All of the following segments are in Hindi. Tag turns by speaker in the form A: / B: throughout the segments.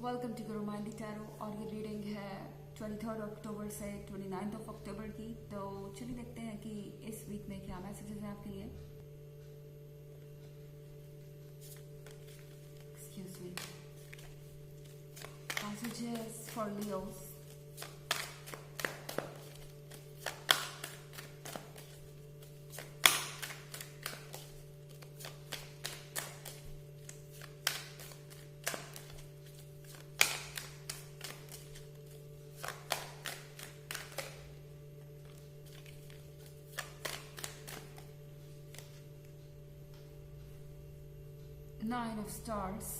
A: वेलकम टू गुरु माइंडी टैरो और ये रीडिंग है 23 अक्टूबर से 29 अक्टूबर की। तो चलिए देखते हैं कि इस वीक में क्या मैसेजेस हैं आपके लिए। Excuse me. Messages for Leos. Nine of Stars,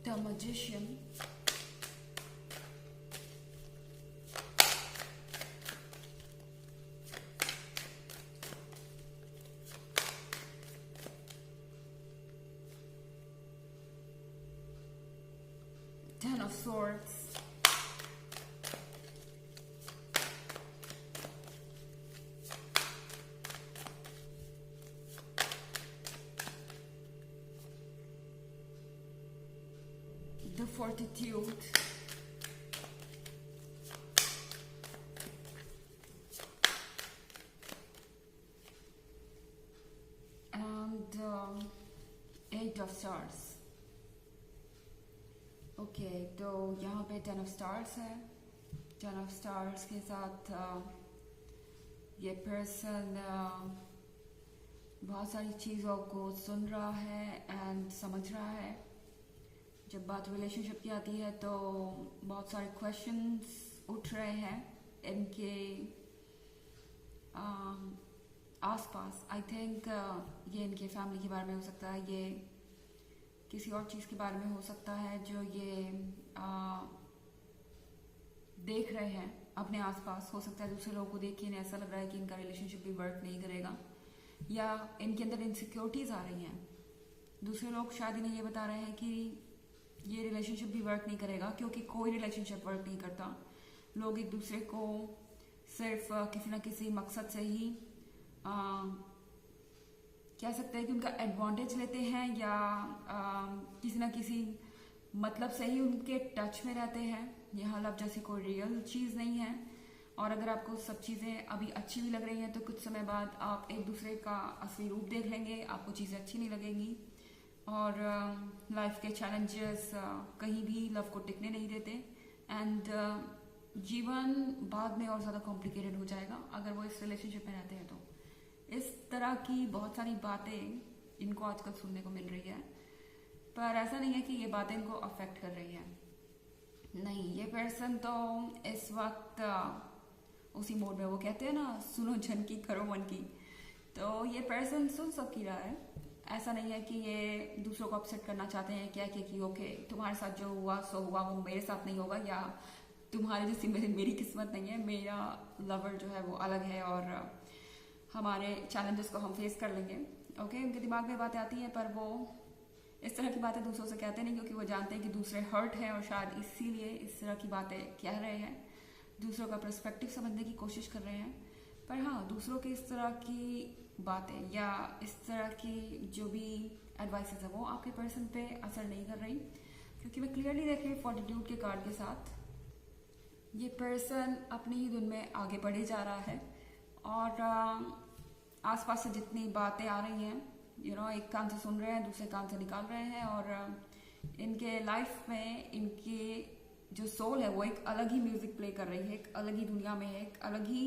A: the Magician, Ten of Swords, the Fortitude, and Eight of Stars. Okay तो यहाँ पे 10 ऑफ स्टार्स है। 10 ऑफ स्टार्स के साथ ये पर्सन बहुत सारी चीज़ों को सुन रहा है एंड समझ रहा है। जब बात रिलेशनशिप की आती है तो बहुत सारे क्वेश्चंस उठ रहे हैं इनके आसपास। आई थिंक ये इनके फैमिली के बारे में हो सकता है, ये किसी और चीज़ के बारे में हो सकता है जो ये देख रहे हैं अपने आसपास। हो सकता है दूसरे लोगों को देख के इन्हें ऐसा लग रहा है कि इनका रिलेशनशिप भी वर्क नहीं करेगा या इनके अंदर इनसिक्योरिटीज आ रही हैं। दूसरे लोग शायद इन्हें ये बता रहे हैं कि ये रिलेशनशिप भी वर्क नहीं करेगा, क्योंकि कोई रिलेशनशिप वर्क नहीं करता। लोग एक दूसरे को सिर्फ किसी ना किसी मकसद से ही कह सकते हैं कि उनका एडवांटेज लेते हैं या किसी ना किसी मतलब से ही उनके टच में रहते हैं। यहाँ लव जैसी कोई रियल चीज़ नहीं है। और अगर आपको सब चीज़ें अभी अच्छी भी लग रही हैं तो कुछ समय बाद आप एक दूसरे का असली रूप देख लेंगे, आपको चीज़ें अच्छी नहीं लगेंगी। और लाइफ के चैलेंजेस कहीं भी लव को टिकने नहीं देते एंड जीवन बाद में और ज़्यादा कॉम्प्लिकेटेड हो जाएगा अगर वो इस रिलेशनशिप में रहते हैं। तो इस तरह की बहुत सारी बातें इनको आजकल सुनने को मिल रही है, पर ऐसा नहीं है कि ये बातें इनको अफेक्ट कर रही हैं। नहीं, ये पर्सन तो इस वक्त उसी मोड में, वो कहते हैं ना सुनो जन की करो मन की। तो ये पर्सन सुन सबकी रहा है। ऐसा नहीं है कि ये दूसरों को अपसेट करना चाहते हैं क्या कि ओके तुम्हारे साथ जो हुआ सो हुआ, वो मेरे साथ नहीं होगा, या तुम्हारे जैसी मेरी किस्मत नहीं है, मेरा लवर जो है वो अलग है और हमारे चैलेंजेस को हम फेस कर लेंगे। ओके, उनके दिमाग में बातें आती हैं पर वो इस तरह की बातें दूसरों से कहते नहीं, क्योंकि वो जानते हैं कि दूसरे हर्ट हैं और शायद इसीलिए इस तरह की बातें कह रहे हैं। दूसरों का पर्सपेक्टिव समझने की कोशिश कर रहे हैं। पर हाँ, दूसरों की इस तरह की बातें या इस तरह की जो भी एडवाइसेस है वो आपके पर्सन पे असर नहीं कर रही, क्योंकि मैं क्लियरली देख रही हूँ फॉर्टिट्यूड के कार्ड के साथ ये पर्सन अपनी ही धुन में आगे बढ़े जा रहा है। और आसपास से जितनी बातें आ रही हैं एक कान से सुन रहे हैं, दूसरे कान से निकाल रहे हैं। और इनके लाइफ में इनकी जो सोल है वो एक अलग ही म्यूजिक प्ले कर रही है, एक अलग ही दुनिया में है, एक अलग ही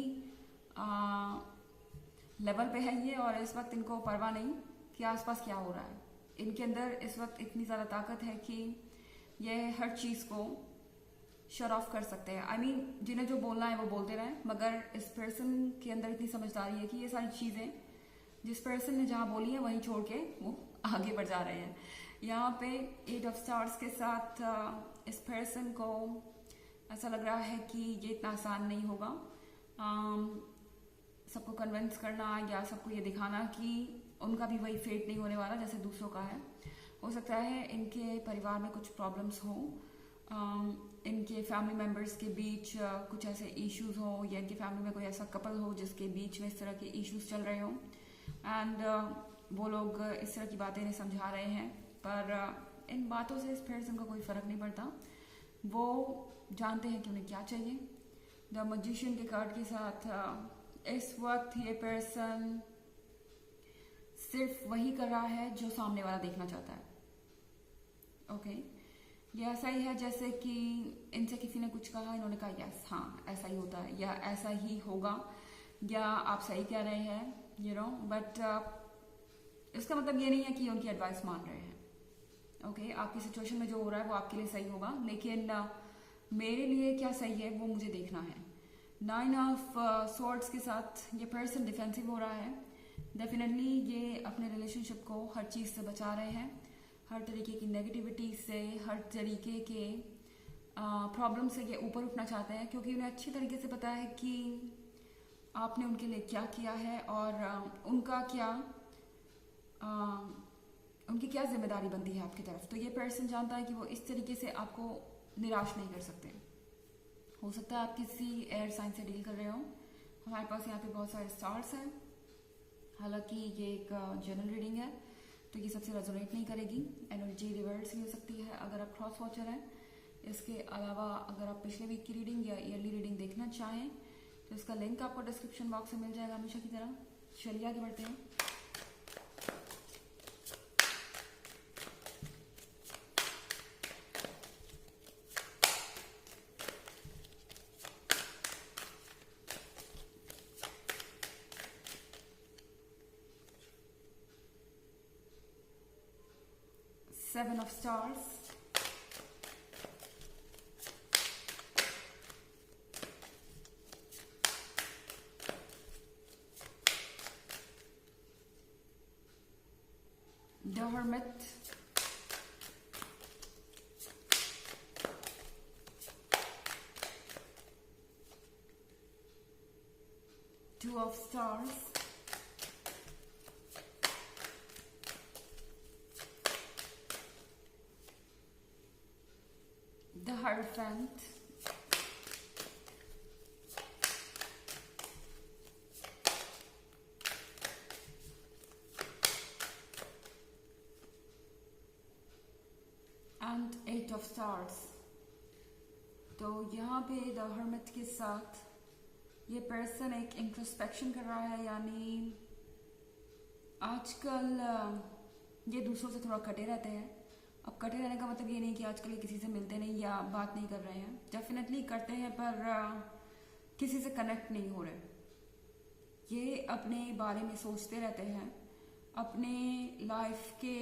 A: लेवल पे है ये। और इस वक्त इनको परवाह नहीं कि आसपास क्या हो रहा है। इनके अंदर इस वक्त इतनी ज़्यादा ताकत है कि ये हर चीज़ को शट ऑफ कर सकते हैं। आई मीन जिन्हें जो बोलना है वो बोलते रहें, मगर इस पर्सन के अंदर इतनी समझदारी है कि ये सारी चीज़ें जिस पर्सन ने जहाँ बोली है वहीं छोड़ के वो आगे बढ़ जा रहे हैं। यहाँ पे 8 ऑफ स्टार्स के साथ इस पर्सन को ऐसा लग रहा है कि ये इतना आसान नहीं होगा। सबको कन्विंस करना या सबको ये दिखाना कि उनका भी वही फेट नहीं होने वाला जैसे दूसरों का है। हो सकता है इनके परिवार में कुछ प्रॉब्लम्स हों, इनके फैमिली मेम्बर्स के बीच कुछ ऐसे इश्यूज हो, या इनके फैमिली में कोई ऐसा कपल हो जिसके बीच में इस तरह के इश्यूज चल रहे हों, एंड वो लोग इस तरह की बातें इन्हें समझा रहे हैं, पर इन बातों से इस पर्सन को कोई फर्क नहीं पड़ता। वो जानते हैं कि उन्हें क्या चाहिए। द मैजिशियन के कार्ड के साथ इस वक्त ये पर्सन सिर्फ वही कर रहा है जो सामने वाला देखना चाहता है। ओके, ये ऐसा ही है जैसे कि इनसे किसी ने कुछ कहा, इन्होंने कहा यस हाँ ऐसा ही होता है या ऐसा ही होगा या आप सही कह रहे हैं, बट इसका मतलब ये नहीं है कि उनकी एडवाइस मान रहे हैं। ओके, आपकी सिचुएशन में जो हो रहा है वो आपके लिए सही होगा, लेकिन मेरे लिए क्या सही है वो मुझे देखना है। 9 ऑफ स्वॉर्ड्स के साथ ये पर्सन डिफेंसिव हो रहा है। डेफिनेटली ये अपने रिलेशनशिप को हर चीज़ से बचा रहे हैं, हर तरीके की नेगेटिविटी से, हर तरीके के प्रॉब्लम से ये ऊपर उठना चाहते हैं, क्योंकि उन्हें अच्छी तरीके से पता है कि आपने उनके लिए क्या किया है और उनकी क्या जिम्मेदारी बनती है आपकी तरफ। तो ये पर्सन जानता है कि वो इस तरीके से आपको निराश नहीं कर सकते। हो सकता है आप किसी एयर साइन से डील कर रहे हो। हमारे पास यहाँ पे बहुत सारे स्टार्स हैं, हालांकि ये एक जनरल रीडिंग है तो ये सबसे रेजोनेट नहीं करेगी। एनर्जी रिवर्स भी हो सकती है अगर आप क्रॉस वॉचर हैं। इसके अलावा अगर आप पिछले वीक की रीडिंग या ईयरली रीडिंग देखना चाहें तो इसका लिंक आपको डिस्क्रिप्शन बॉक्स में मिल जाएगा हमेशा की तरह। चलिए आगे बढ़ते हैं। Seven of Stars, The Hermit, Two of Stars, The Hierophant, and Eight of Stars। तो यहाँ पे द हर्मिट के साथ ये पर्सन एक इंट्रोस्पेक्शन कर रहा है, यानी आजकल ये दूसरों से थोड़ा कटे रहते हैं। अब कटे रहने का मतलब ये नहीं कि आजकल ये किसी से मिलते नहीं या बात नहीं कर रहे हैं, डेफिनेटली करते हैं पर किसी से कनेक्ट नहीं हो रहे। ये अपने बारे में सोचते रहते हैं, अपने लाइफ के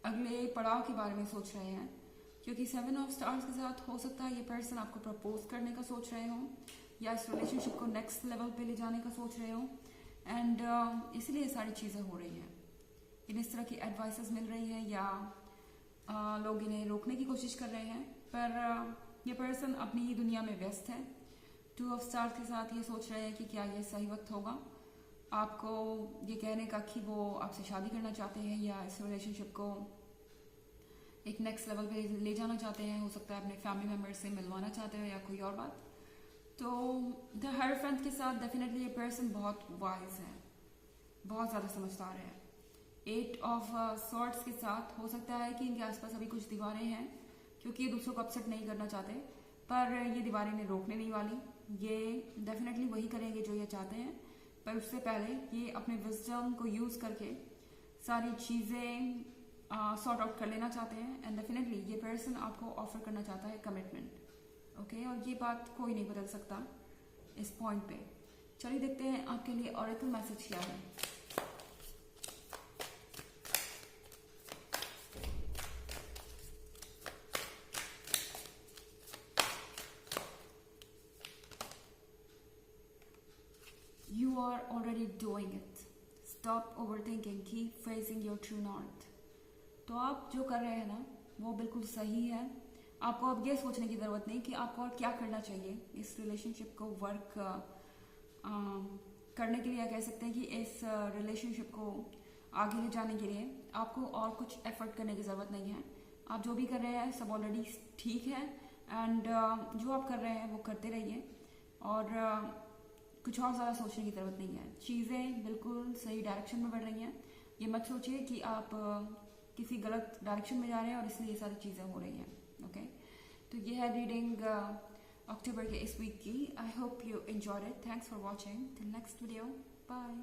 A: अगले पड़ाव के बारे में सोच रहे हैं, क्योंकि 7 ऑफ स्टार्स के साथ हो सकता है ये पर्सन आपको प्रपोज करने का सोच रहे हो या इस रिलेशनशिप को नेक्स्ट लेवल पे ले जाने का सोच रहे हो, एंड इसलिए ये सारी चीज़ें हो रही हैं। इन्हें इस तरह की एडवाइसेस मिल रही है या लोग इन्हें रोकने की कोशिश कर रहे हैं, पर ये पर्सन अपनी ही दुनिया में व्यस्त है। 2 ऑफ स्टार्स के साथ ये सोच रहे हैं कि क्या ये सही वक्त होगा आपको ये कहने का कि वो आपसे शादी करना चाहते हैं या इस रिलेशनशिप को एक नेक्स्ट लेवल पे ले जाना चाहते हैं। हो सकता है अपने फैमिली मेम्बर्स से मिलवाना चाहते हो या कोई और बात। तो द हायरोफेंट के साथ डेफिनेटली ये पर्सन बहुत वाइज है, बहुत ज़्यादा समझदार है। 8 ऑफ सॉर्ड्स के साथ हो सकता है कि इनके आसपास अभी कुछ दीवारें हैं, क्योंकि ये दूसरों को अपसेट नहीं करना चाहते, पर ये दीवारें इन्हें रोकने नहीं वाली। ये डेफिनेटली वही करेंगे जो ये चाहते हैं, पर उससे पहले ये अपने विजडम को यूज़ करके सारी चीज़ें सॉर्ट आउट कर लेना चाहते हैं। एंड डेफिनेटली ये पर्सन आपको ऑफर करना चाहता है कमिटमेंट, ओके, और ये बात कोई नहीं बदल सकता इस पॉइंट पे। चलिए देखते हैं आपके लिए ऑरेकल मैसेज क्या है। You are already doing it. Stop overthinking. Keep facing your true north. तो आप जो कर रहे हैं ना वो बिल्कुल सही है। आपको अब ये सोचने की ज़रूरत नहीं कि आपको और क्या करना चाहिए इस रिलेशनशिप को वर्क करने के लिए, या कह सकते हैं कि इस रिलेशनशिप को आगे ले जाने के लिए आपको और कुछ एफर्ट करने की ज़रूरत नहीं है। आप जो भी कर रहे हैं सब ऑलरेडी ठीक है, एंड जो आप कर रहे हैं वो करते रहिए, और कुछ और ज़्यादा सोचने की ज़रूरत नहीं है। चीज़ें बिल्कुल सही डायरेक्शन में बढ़ रही हैं। ये मत सोचिए कि आप किसी गलत डायरेक्शन में जा रहे हैं और इसलिए ये सारी चीज़ें हो रही हैं। ओके, तो ये है रीडिंग अक्टूबर के इस वीक की। I hope you enjoyed it. Thanks for watching. Till next video, bye.